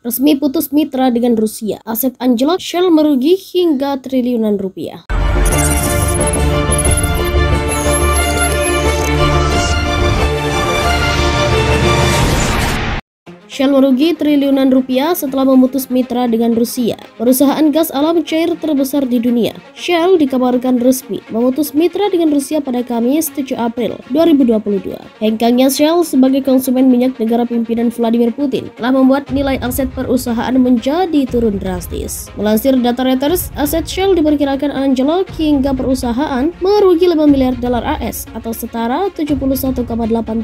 resmi putus mitra dengan Rusia. Aset anjlok, Shell merugi hingga triliunan rupiah. Shell merugi triliunan rupiah setelah memutus mitra dengan Rusia, perusahaan gas alam cair terbesar di dunia. Shell dikabarkan resmi memutus mitra dengan Rusia pada Kamis 7 April 2022. Hengkangnya Shell sebagai konsumen minyak negara pimpinan Vladimir Putin telah membuat nilai aset perusahaan menjadi turun drastis. Melansir data Reuters, aset Shell diperkirakan anjlok hingga perusahaan merugi 5 miliar dolar AS atau setara 71,8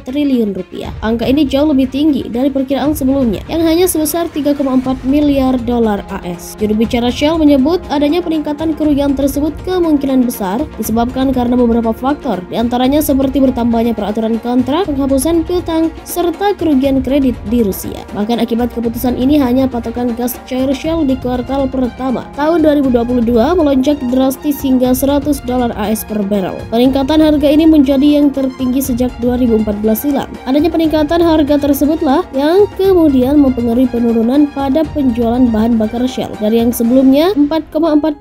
triliun rupiah. Angka ini jauh lebih tinggi dari perkiraan sebelumnya yang hanya sebesar 3,4 miliar dolar AS. Juru bicara Shell menyebut adanya peningkatan kerugian tersebut kemungkinan besar disebabkan karena beberapa faktor, diantaranya seperti bertambahnya peraturan kontrak, penghapusan piutang, serta kerugian kredit di Rusia. Bahkan akibat keputusan ini hanya patokan gas cair Shell di kuartal pertama tahun 2022 melonjak drastis hingga 100 dolar AS per barrel. Peningkatan harga ini menjadi yang tertinggi sejak 2014 silam. Adanya peningkatan harga tersebutlah yang kemudian mempengaruhi penurunan pada penjualan bahan bakar Shell dari yang sebelumnya 4,45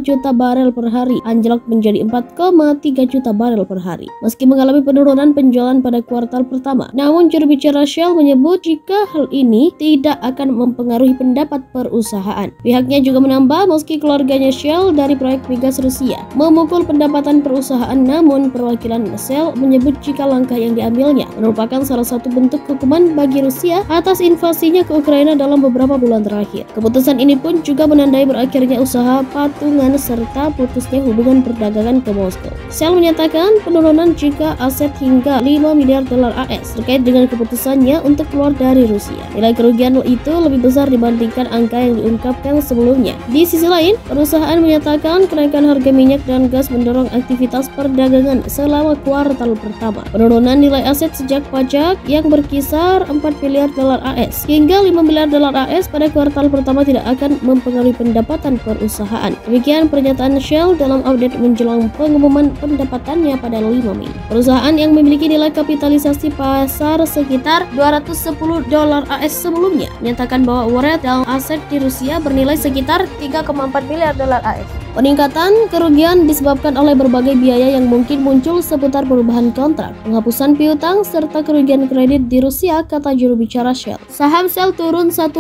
juta barel per hari anjlok menjadi 4,3 juta barel per hari. Meski mengalami penurunan penjualan pada kuartal pertama, namun juru bicara Shell menyebut jika hal ini tidak akan mempengaruhi pendapat perusahaan. Pihaknya juga menambah meski keluarganya Shell dari proyek migas Rusia memukul pendapatan perusahaan, namun perwakilan Shell menyebut jika langkah yang diambilnya merupakan salah satu bentuk hukuman bagi Rusia atas invasinya ke Ukraina dalam beberapa bulan terakhir. Keputusan ini pun juga menandai berakhirnya usaha patungan serta putusnya hubungan perdagangan ke Moskow. Shell menyatakan penurunan jika aset hingga 5 miliar dolar AS terkait dengan keputusannya untuk keluar dari Rusia. Nilai kerugian itu lebih besar dibandingkan angka yang diungkapkan sebelumnya. Di sisi lain, perusahaan menyatakan kenaikan harga minyak dan gas mendorong aktivitas perdagangan selama kuartal pertama. Penurunan nilai aset sejak pajak yang berkisar 4 miliar dolar AS hingga 5 miliar dolar AS pada kuartal pertama tidak akan mempengaruhi pendapatan perusahaan. Demikian pernyataan Shell dalam update menjelang pengumuman pendapatannya pada 5 Mei. Perusahaan yang memiliki nilai kapitalisasi pasar sekitar 210 dolar AS sebelumnya menyatakan bahwa wallet dan aset di Rusia bernilai sekitar 3,4 miliar dolar AS. Peningkatan kerugian disebabkan oleh berbagai biaya yang mungkin muncul seputar perubahan kontrak, penghapusan piutang, serta kerugian kredit di Rusia, kata juru bicara Shell. Saham Shell turun 1,2%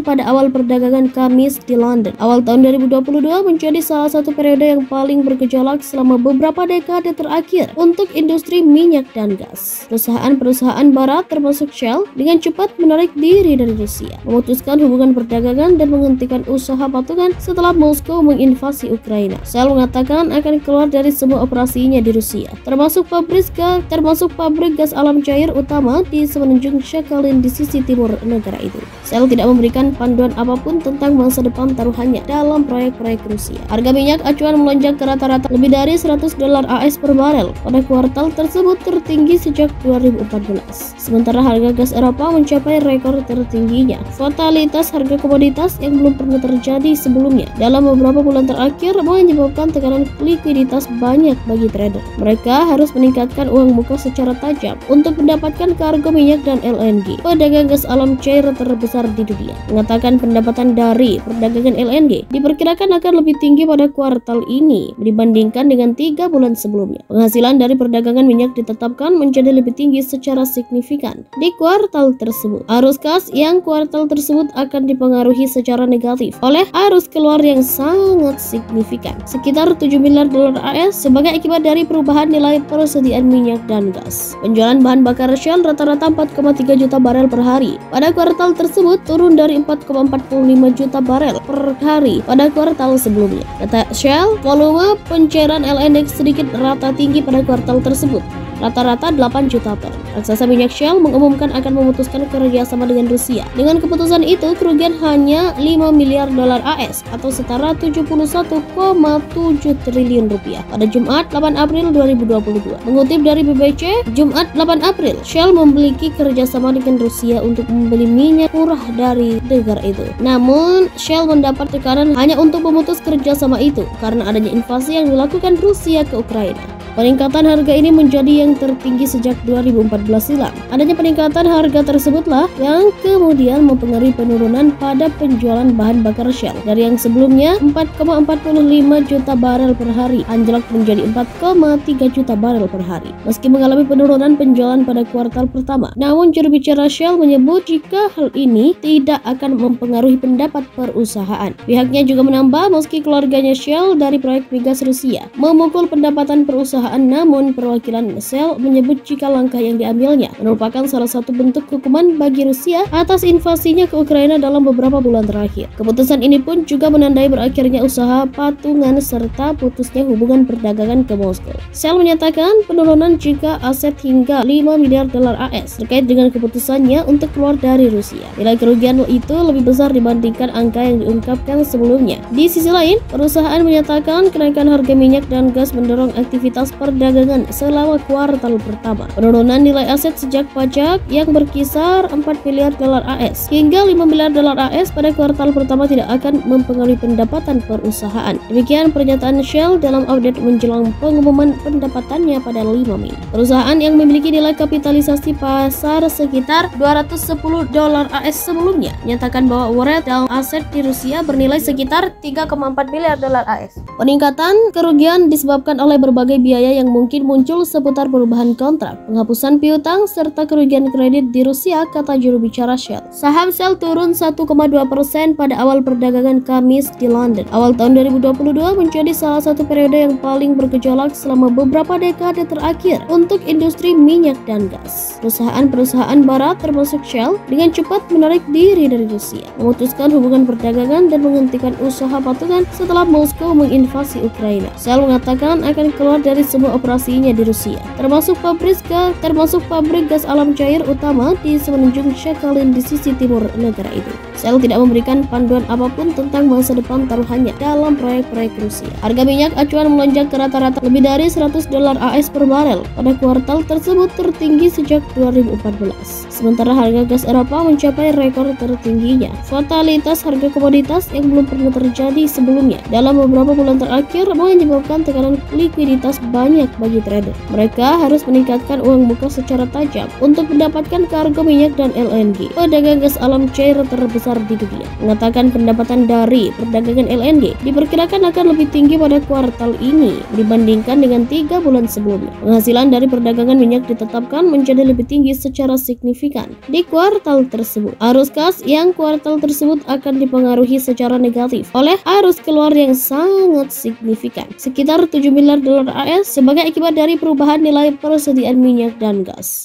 pada awal perdagangan Kamis di London. Awal tahun 2022 menjadi salah satu periode yang paling bergejolak selama beberapa dekade terakhir untuk industri minyak dan gas. Perusahaan-perusahaan barat termasuk Shell dengan cepat menarik diri dari Rusia, memutuskan hubungan perdagangan dan menghentikan usaha patungan setelah Moskow menginvasi Ukraina. Shell mengatakan akan keluar dari semua operasinya di Rusia, termasuk pabrik gas alam cair utama di semenanjung Sakhalin di sisi timur negara itu. Shell tidak memberikan panduan apapun tentang masa depan taruhannya dalam proyek-proyek Rusia. Harga minyak acuan melonjak ke rata-rata lebih dari 100 dolar AS per barel pada kuartal tersebut tertinggi sejak 2014. Sementara harga gas Eropa mencapai rekor tertingginya. Volatilitas harga komoditas yang belum pernah terjadi sebelumnya dalam beberapa bulan terakhir menyebabkan tekanan likuiditas banyak bagi trader. Mereka harus meningkatkan uang muka secara tajam untuk mendapatkan kargo minyak dan LNG. Pedagang gas alam cair terbesar di dunia mengatakan pendapatan dari perdagangan LNG diperkirakan akan lebih tinggi pada kuartal ini dibandingkan dengan 3 bulan sebelumnya. Penghasilan dari perdagangan minyak ditetapkan menjadi lebih tinggi secara signifikan di kuartal tersebut. Arus kas yang kuartal tersebut akan dipengaruhi secara negatif oleh arus keluar yang sangat signifikan, sekitar 7 miliar dolar AS sebagai akibat dari perubahan nilai persediaan minyak dan gas. Penjualan bahan bakar Shell rata-rata 4,3 juta barel per hari. Pada kuartal tersebut turun dari 4,45 juta barel per hari pada kuartal sebelumnya. Kata Shell, volume pencairan LNG sedikit rata tinggi pada kuartal tersebut, rata-rata 8 juta ton. Raksasa minyak Shell mengumumkan akan memutuskan kerjasama dengan Rusia. Dengan keputusan itu, kerugian hanya 5 miliar dolar AS atau setara 71,7 triliun rupiah pada Jumat 8 April 2022. Mengutip dari BBC, Jumat 8 April, Shell memiliki kerjasama dengan Rusia untuk membeli minyak murah dari negara itu. Namun, Shell mendapat tekanan hanya untuk memutus kerjasama itu karena adanya invasi yang dilakukan Rusia ke Ukraina. Peningkatan harga ini menjadi yang tertinggi sejak 2014 silam. Adanya peningkatan harga tersebutlah yang kemudian mempengaruhi penurunan pada penjualan bahan bakar Shell dari yang sebelumnya 4,45 juta barel per hari anjlok menjadi 4,3 juta barel per hari. Meski mengalami penurunan penjualan pada kuartal pertama, namun juru bicara Shell menyebut jika hal ini tidak akan mempengaruhi pendapat perusahaan. Pihaknya juga menambah meski keluarganya Shell dari proyek migas Rusia memukul pendapatan perusahaan, namun perwakilan Shell menyebut jika langkah yang diambilnya merupakan salah satu bentuk hukuman bagi Rusia atas invasinya ke Ukraina dalam beberapa bulan terakhir. Keputusan ini pun juga menandai berakhirnya usaha patungan serta putusnya hubungan perdagangan ke Moskow. Shell menyatakan penurunan jika aset hingga 5 miliar dolar AS terkait dengan keputusannya untuk keluar dari Rusia. Nilai kerugian itu lebih besar dibandingkan angka yang diungkapkan sebelumnya. Di sisi lain, perusahaan menyatakan kenaikan harga minyak dan gas mendorong aktivitas perdagangan selama kuartal pertama. Penurunan nilai aset sejak pajak yang berkisar 4 miliar dolar AS hingga 5 miliar dolar AS pada kuartal pertama tidak akan mempengaruhi pendapatan perusahaan. Demikian pernyataan Shell dalam update menjelang pengumuman pendapatannya pada 5 Mei. Perusahaan yang memiliki nilai kapitalisasi pasar sekitar 210 dolar AS sebelumnya menyatakan bahwa wallet dan aset di Rusia bernilai sekitar 3,4 miliar dolar AS. Peningkatan kerugian disebabkan oleh berbagai biaya yang mungkin muncul seputar perubahan kontrak, penghapusan piutang, serta kerugian kredit di Rusia, kata juru bicara Shell. Saham Shell turun 1,2% pada awal perdagangan Kamis di London. Awal tahun 2022 menjadi salah satu periode yang paling bergejolak selama beberapa dekade terakhir untuk industri minyak dan gas. Perusahaan-perusahaan barat termasuk Shell dengan cepat menarik diri dari Rusia, memutuskan hubungan perdagangan dan menghentikan usaha patungan setelah Moskow menginvasi Ukraina. Shell mengatakan akan keluar dari semua operasinya di Rusia, termasuk pabrik gas alam cair utama di semenanjung Sakhalin di sisi timur negara itu. Shell tidak memberikan panduan apapun tentang masa depan taruhannya dalam proyek-proyek Rusia. Harga minyak acuan melonjak ke rata-rata lebih dari 100 dolar AS per barel pada kuartal tersebut tertinggi sejak 2014. Sementara harga gas Eropa mencapai rekor tertingginya. Volatilitas harga komoditas yang belum pernah terjadi sebelumnya dalam beberapa bulan terakhir menyebabkan tekanan likuiditas banyak bagi trader. Mereka harus meningkatkan uang muka secara tajam untuk mendapatkan kargo minyak dan LNG. Pedagang gas alam cair terbesar di dunia mengatakan pendapatan dari perdagangan LNG diperkirakan akan lebih tinggi pada kuartal ini dibandingkan dengan 3 bulan sebelumnya. Penghasilan dari perdagangan minyak ditetapkan menjadi lebih tinggi secara signifikan di kuartal tersebut. Arus kas yang kuartal tersebut akan dipengaruhi secara negatif oleh arus keluar yang sangat signifikan, sekitar 7 miliar dolar AS sebagai akibat dari perubahan nilai persediaan minyak dan gas.